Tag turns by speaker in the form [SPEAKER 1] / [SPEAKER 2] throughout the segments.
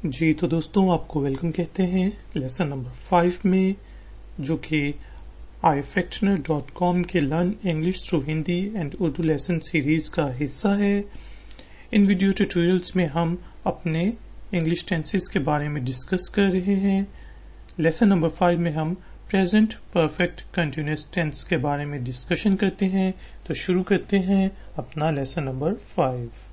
[SPEAKER 1] जी तो दोस्तों आपको वेलकम कहते हैं लेसन नंबर 5 में, जो कि ifactioner.com के learn English through Hindi and Urdu lesson series का हिस्सा है। इन वीडियो ट्यूटोरियल्स में हम अपने इंग्लिश टेंसेस के बारे में डिस्कस कर रहे हैं। लेसन नंबर 5 में हम प्रेजेंट परफेक्ट कंटिन्यूअस टेंस के बारे में डिस्कशन करते हैं। तो शुरू करते हैं अपना lesson number 5।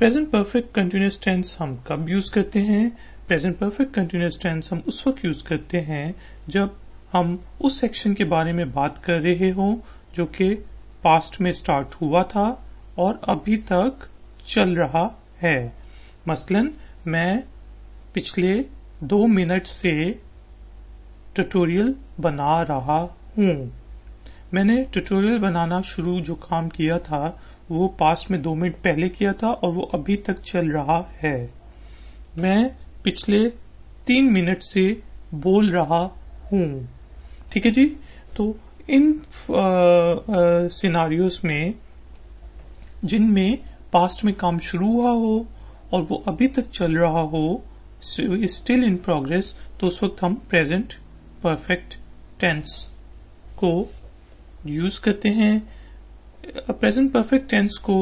[SPEAKER 1] Present perfect continuous tense हम कब यूज करते हैं? प्रेजेंट परफेक्ट कंटिन्यूअस टेंस हम उस वक्त यूज करते हैं जब हम उस सेक्शन के बारे में बात कर रहे हो जो कि पास्ट में स्टार्ट हुआ था और अभी तक चल रहा है। मसलन मैं पिछले 2 मिनट से ट्यूटोरियल बना रहा हूं। मैंने ट्यूटोरियल बनाना शुरू जो काम किया था वो पास्ट में 2 मिनट पहले किया था और वो अभी तक चल रहा है। मैं पिछले 3 मिनट से बोल रहा हूं। ठीक है जी। तो इन सिनारियोस में जिनमें पास्ट में काम शुरू हुआ हो और वो अभी तक चल रहा हो, स्टिल इन प्रोग्रेस, तो उस वक्त हम प्रेजेंट परफेक्ट टेंस को यूज करते हैं। प्रेजेंट परफेक्ट टेंस को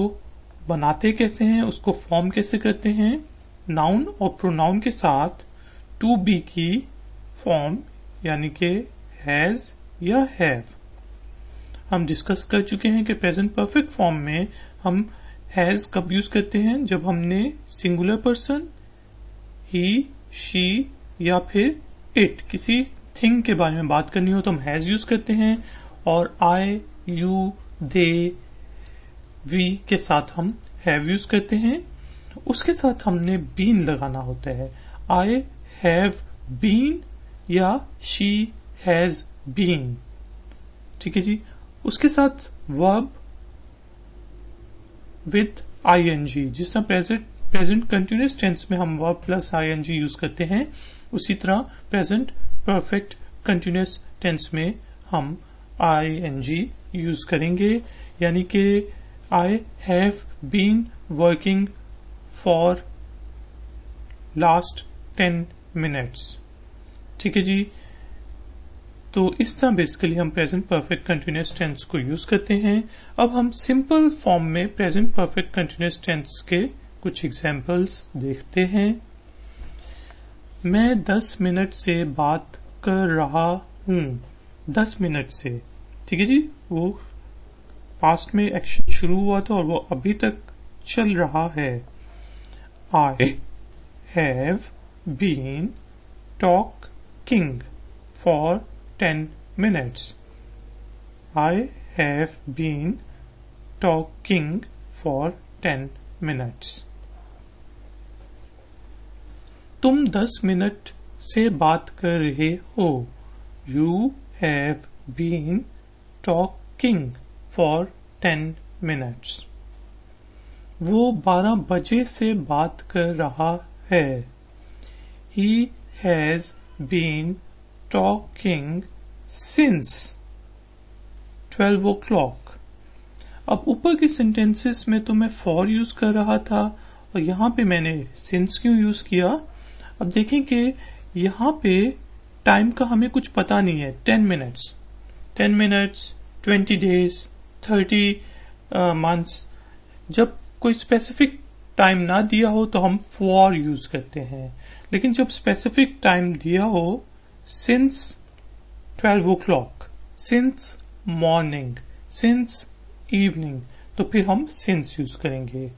[SPEAKER 1] बनाते कैसे हैं, उसको फॉर्म कैसे करते हैं? नाउन और प्रोनाउन के साथ टू बी की फॉर्म यानी कि हैज या हैव। हम डिस्कस कर चुके हैं कि प्रेजेंट परफेक्ट फॉर्म में हम हैज कब यूज करते हैं? जब हमने सिंगुलर पर्सन ही, शी या फिर इट किसी थिंग के बारे में बात करनी हो तो हम हैज यूज करते हैं। और आई, यू, दे, वी के साथ हम हैव यूज करते हैं। उसके साथ हमने बीन लगाना होता है। आई हैव बीन या शी हैज बीन। ठीक है जी। उसके साथ वर्ब विद आईएनजी, जिस तरह प्रेजेंट कंटिन्यूअस टेंस में हम वर्ब प्लस आईएनजी यूज करते हैं, उसी तरह प्रेजेंट परफेक्ट कंटिन्यूअस टेंस में हम आईएनजी यूज करेंगे। यानी कि I have been working for last 10 minutes. ठीक है जी। तो इस तरह बेसिकली हम प्रेजेंट परफेक्ट कंटिन्यूअस टेंस को यूज करते हैं। अब हम सिंपल फॉर्म में प्रेजेंट परफेक्ट कंटिन्यूअस टेंस के कुछ एग्जांपल्स देखते हैं। मैं 10 मिनट से बात कर रहा हूं। 10 मिनट से। ठीक है जी। वो पास्ट में एक्शन शुरू हुआ था और वो अभी तक चल रहा है। I have been talking for 10 minutes. I have been talking for 10 minutes. तुम 10 मिनट से बात कर रहे हो। You have been talking for 10 minutes. वो 12 बजे से बात कर रहा है। He has been talking since 12 o'clock। अब ऊपर के सेंटेंसेस में तो मैं फॉर यूज कर रहा था और यहां पे मैंने सिंस क्यों यूज किया? अब देखें कि यहां पे टाइम का हमें कुछ पता नहीं है। 10 मिनट्स, 20 डेज, 30 मंथ्स। जब कोई स्पेसिफिक टाइम ना दिया हो तो हम फॉर यूज करते हैं, लेकिन जब स्पेसिफिक टाइम दिया हो, since 12 o'clock, since morning, since evening, तो फिर हम सिंस यूज करेंगे।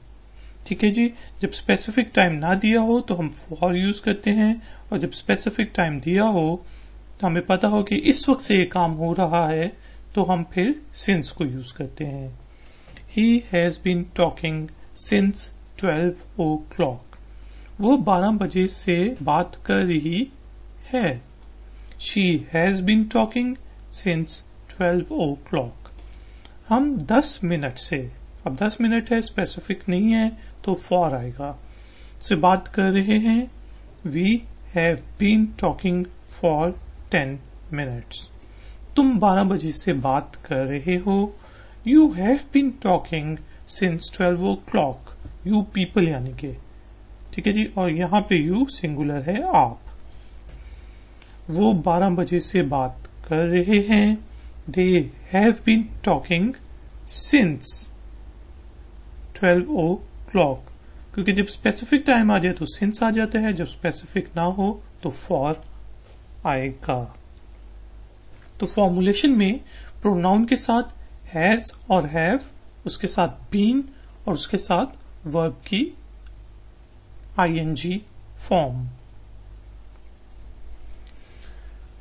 [SPEAKER 1] ठीक है जी। जब स्पेसिफिक टाइम ना दिया हो तो हम फॉर यूज करते हैं, और जब स्पेसिफिक टाइम दिया हो तो हमें पता हो कि इस वक्त से ये काम हो रहा है तो हम फिर सिंस को यूज करते हैं। He has been talking since 12 o'clock। वो 12 बजे से बात कर रही है। She has been talking since 12 o'clock। हम 10 मिनट से, अब 10 मिनट है, स्पेसिफिक नहीं है तो फॉर आएगा, से बात कर रहे हैं। We have been talking for 10 minutes। तुम 12 बजे से बात कर रहे हो। You have been talking since 12 o'clock। You people यानी के, ठीक है जी। और यहाँ पे यू सिंगुलर है, आप। वो 12 बजे से बात कर रहे हैं। They have been talking since 12 o'clock, क्योंकि जब स्पेसिफिक टाइम आ जाए तो सिंस आ जाता है, जब स्पेसिफिक ना हो तो फॉर आएगा। तो फॉर्मुलेशन में प्रोनाउन के साथ हैज और हैव, उसके साथ बीन और उसके साथ वर्ब की आईएनजी फॉर्म।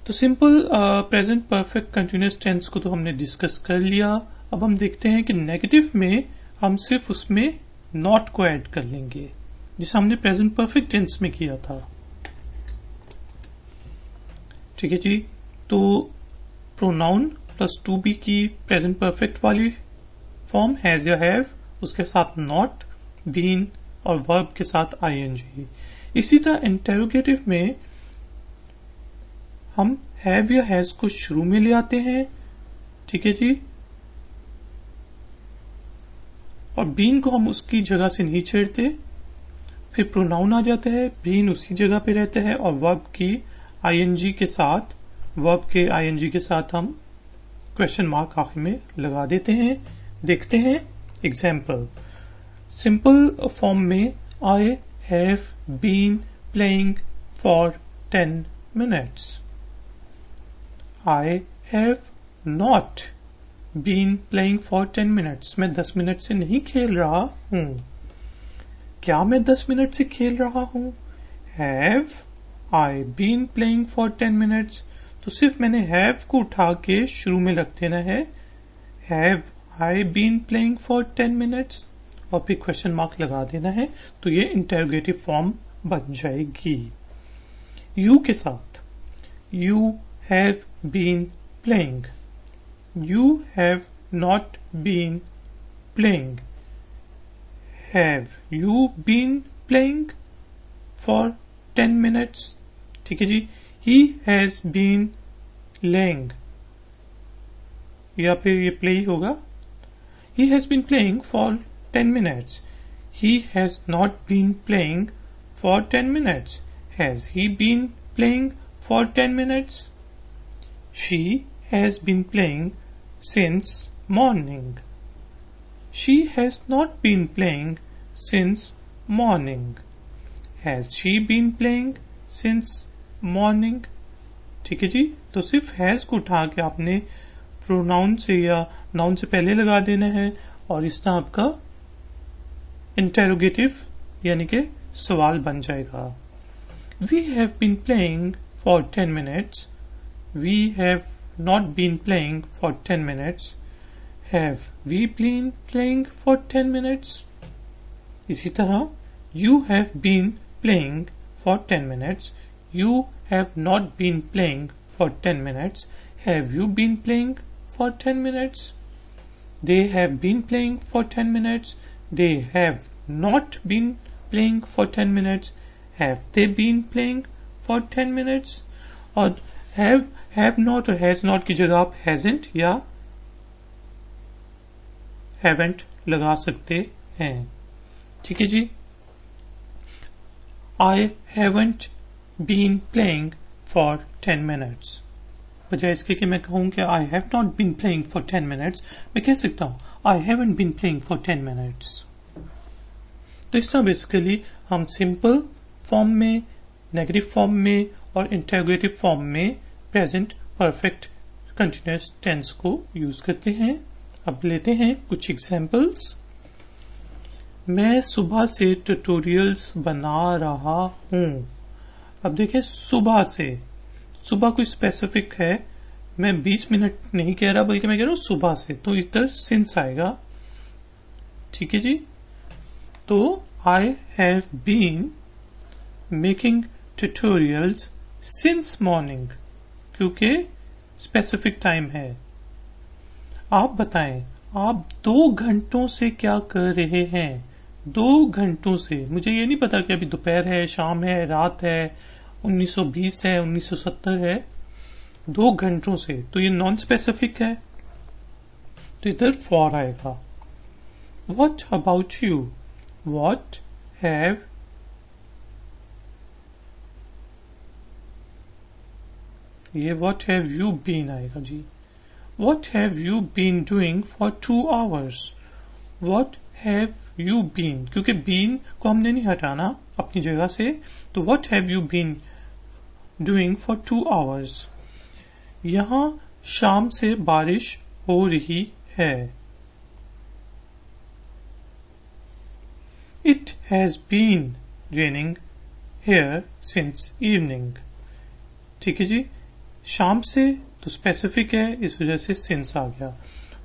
[SPEAKER 1] तो simple present perfect continuous tense को तो हमने डिस्कस कर लिया। अब हम देखते हैं कि नेगेटिव में हम सिर्फ उसमें नॉट को ऐड कर लेंगे, जिसे हमने प्रेजेंट परफेक्ट टेंस में किया था। ठीक है जी। तो प्रोनाउन प्लस टू बी की प्रेजेंट परफेक्ट वाली फॉर्म हैज या हैव, उसके साथ नॉट, बीन और वर्ब के साथ आईएनजी। इसी तरह इंटेरोगेटिव में हम हैव या हैज को शुरू में ले आते हैं। ठीक है जी। और बीन को हम उसकी जगह से नहीं छेड़ते, फिर प्रोनाउन आ जाता है, बीन उसी जगह पे रहता है और वर्ब की आईएनजी के साथ, वर्ब के आईएनजी के साथ हम क्वेश्चन मार्क आखिर में लगा देते हैं। देखते हैं एग्जाम्पल। सिंपल फॉर्म में I have been playing for 10 minutes। I have not been playing for 10 minutes। मैं 10 मिनट से नहीं खेल रहा हूं। क्या मैं 10 मिनट से खेल रहा हूं? Have I been playing for 10 minutes? तो सिर्फ मैंने have को उठा के शुरू में रख देना है। Have I been playing for 10 minutes? और फिर क्वेश्चन मार्क लगा देना है, तो ये इंटेरोगेटिव फॉर्म बन जाएगी। You के साथ You have been playing। You have not been playing। Have you been playing for 10 minutes? ठीक है जी। He has been playing, या फिर ये play होगा। He has been playing for 10 minutes। He has not been playing for 10 minutes। Has he been playing for 10 minutes? She has been playing since morning। She has not been playing since morning। Has she been playing since morning? ठीक है जी। तो सिर्फ has को उठा के आपने pronoun से या नाउन से पहले लगा देना है, और इस तरह आपका इंटेरोगेटिव यानी कि सवाल बन जाएगा। We have been playing for 10 minutes। We have not been playing for 10 minutes। Have we been playing for 10 minutes? इसी तरह you have been playing for 10 minutes। You have not been playing for 10 minutes। Have you been playing for 10 minutes? They have been playing for 10 minutes। They have not been playing for 10 minutes। Have they been playing for 10 minutes? और have not और has not की जगह आप hasn't या haven't लगा सकते हैं। ठीक है जी। I haven't been playing for 10 minutes। बजाय इसके कि मैं कहूं कि I have not been playing for 10 minutes, मैं कह सकता हूं I haven't been playing for 10 minutes। तो इस तरह बेसिकली हम सिंपल फॉर्म में, नेगेटिव फॉर्म में और इंटेरोगेटिव फॉर्म में प्रेजेंट परफेक्ट कंटिन्यूअस टेंस को यूज करते हैं। अब लेते हैं कुछ एग्जांपल्स। मैं सुबह से ट्यूटोरियल्स बना रहा हूं। अब देखें, सुबह से, सुबह कोई स्पेसिफिक है, मैं 20 मिनट नहीं कह रहा बल्कि मैं कह रहा हूं सुबह से, तो इधर सिंस आएगा। ठीक है जी। तो I have been making tutorials since morning, क्योंकि स्पेसिफिक टाइम है। आप बताएं, आप 2 घंटों से क्या कर रहे हैं? 2 घंटों से, मुझे ये नहीं पता कि अभी दोपहर है, शाम है, रात है, 1920 है, 1970 है। 2 घंटों से, तो ये नॉन स्पेसिफिक है, तो इधर फॉर आएगा। What about you? What have ये what have you been आएगा जी. What have you been doing for 2 hours? What have you been? क्योंकि been को हमने नहीं हटाना अपनी जगह से, तो what have you been doing for 2 hours? यहाँ शाम से बारिश हो रही है. It has been raining here since evening. ठीक है जी. शाम से तो स्पेसिफिक है, इस वजह से since आ गया.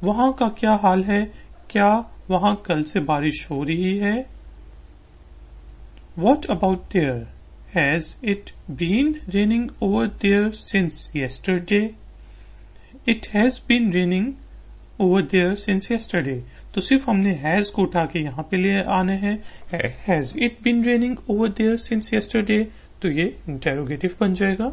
[SPEAKER 1] वहां का क्या हाल है? क्या वहां कल से बारिश हो रही है? What about there? Has it been raining over there since yesterday? It has been raining over there since yesterday. तो सिर्फ हमने has को उठा के यहाँ पे ले आने हैं. Has it been raining over there since yesterday? तो ये इंटेरोगेटिव बन जाएगा.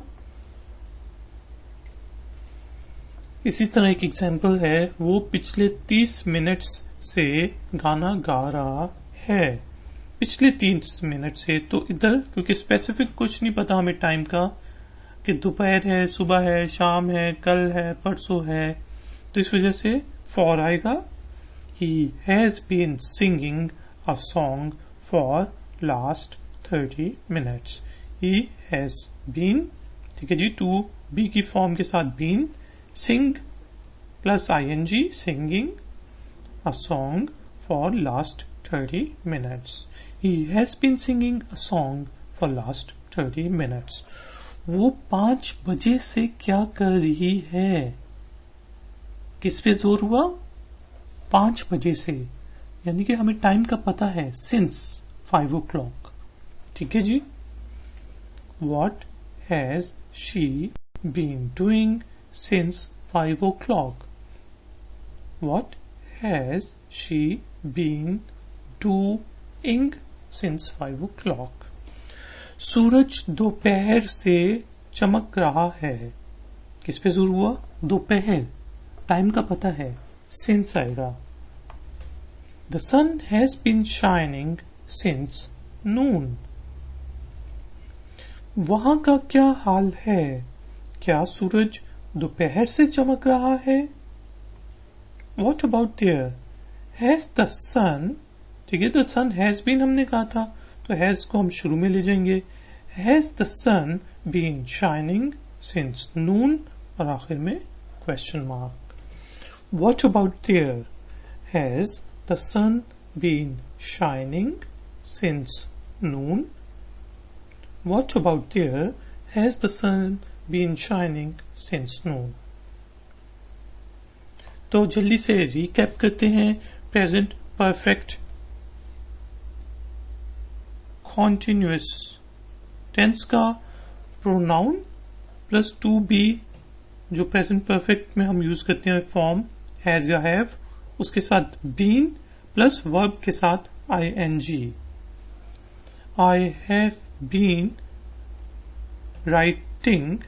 [SPEAKER 1] इसी तरह एक एग्जाम्पल है, वो पिछले 30 मिनट्स से गाना गा रहा है. पिछले 30 मिनट से, तो इधर क्योंकि स्पेसिफिक कुछ नहीं पता हमें टाइम का, कि दोपहर है, सुबह है, शाम है, कल है, परसों है, तो इस वजह से for आएगा. He has been singing a song for last 30 minutes. He has been, ठीक है जी, to be की फॉर्म के साथ been, sing plus ing, singing a song for last 30 minutes. He has been singing a song for last 30 minutes. वो 5 बजे से क्या कर रही है? किस पे जोर हुआ? 5 बजे से, यानी कि हमें टाइम का पता है, since 5 o'clock. ठीक है जी. What has she been doing since 5 o'clock? What has she been doing since 5 o'clock? सूरज दोपहर से चमक रहा है. किस पे जोर हुआ? दोपहर. टाइम का पता है, since आएगा. The sun has been shining since noon. वहां का क्या हाल है? क्या सूरज दोपहर से चमक रहा है? What about there? Has the sun, ठीक है, the sun has been हमने कहा था, तो has को हम शुरू में ले जाएंगे. Has the sun been shining since noon? और आखिर में question mark. What about there? Has the sun been shining since noon? What about there? Has the sun been shining since noon? तो जल्दी से रिकैप करते हैं. प्रेजेंट परफेक्ट कॉन्टिन्यूअस टेंस का pronoun plus to be, जो present perfect में हम use करते हैं फॉर्म हैज या हैव, उसके साथ बीन प्लस वर्ब के साथ ing. I have been writing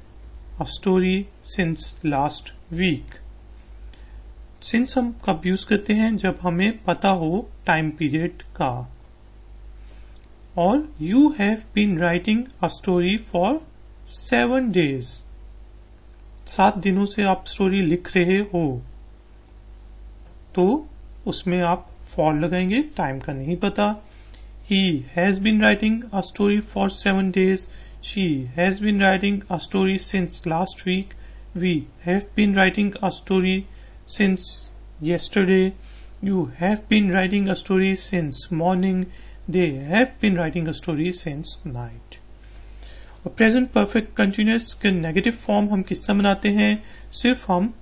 [SPEAKER 1] a story since last week. Since हम कब यूज करते हैं? जब हमें पता हो टाइम पीरियड का. और you have been writing a story for 7 days. 7 दिनों से आप स्टोरी लिख रहे हो, तो उसमें आप for लगाएंगे, टाइम का नहीं पता. He has been writing a story for 7 days. She has been writing a story since last week. We have been writing a story since yesterday. You have been writing a story since morning. They have been writing a story since night. और present perfect continuous के negative form हम किस तरह बनाते हैं? सिर्फ हम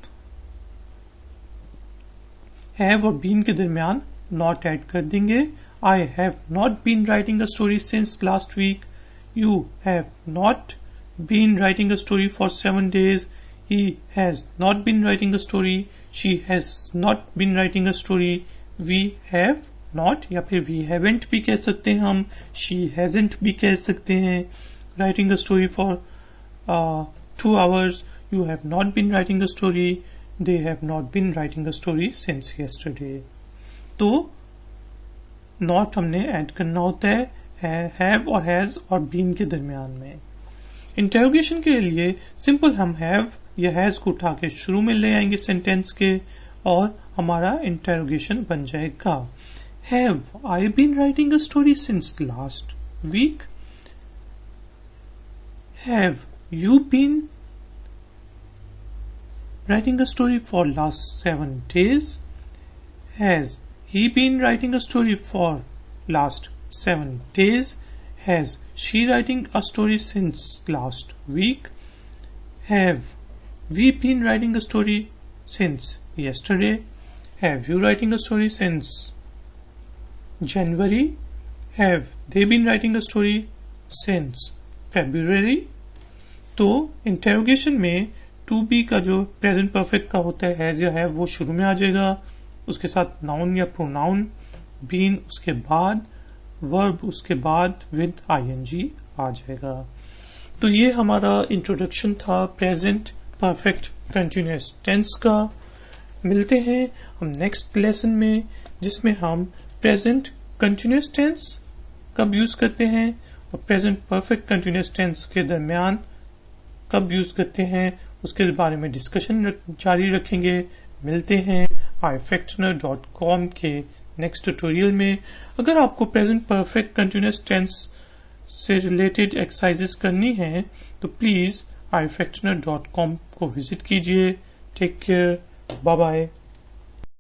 [SPEAKER 1] have और बीन के दरमियान नॉट ऐड कर देंगे. I have not been writing a story since last week. You have not been writing a story for 7 days. He has not been writing a story. She has not been writing a story. We have not, या फिर we haven't भी कह सकते हैं हम, she hasn't भी कह सकते हैं. Writing a story for 2 hours. You have not been writing a story. They have not been writing a story since yesterday. तो नॉट हमने ऐड करना होता है हैव और हैज और बीन के दरमियान में. इंटेरोगेशन के लिए सिंपल हम हैव या हैज को उठा के शुरू में ले आएंगे सेंटेंस के और हमारा इंटेरोगेशन बन जाएगा। Have I been writing a story since last week? Have you been writing a story for last 7 days? Has he been writing a story for last 7 days? Has she writing a story since last week? Have we been writing a story since yesterday? Have you writing a story since January? Have they been writing a story since February? तो interrogation में to be का जो present perfect का होता है has या have वो शुरू में आ जाएगा, उसके साथ नाउन या प्रोनाउन, बीन उसके बाद, वर्ब उसके बाद विद आईएनजी आ जाएगा। तो ये हमारा इंट्रोडक्शन था प्रेजेंट परफेक्ट कंटिन्यूअस टेंस का। मिलते हैं हम नेक्स्ट लेसन में जिसमें हम प्रेजेंट कंटिन्यूअस टेंस कब यूज करते हैं और प्रेजेंट परफेक्ट कंटिन्यूअस टेंस के दरमियान कब यूज करते हैं उसके बारे में डिस्कशन जारी रखेंगे। मिलते हैं ifactioner.com के नेक्स्ट ट्यूटोरियल में। अगर आपको प्रेजेंट परफेक्ट कंटिन्यूअस टेंस से रिलेटेड एक्सरसाइजेस करनी है तो प्लीज ifactioner.com को विजिट कीजिए। Take care, bye bye.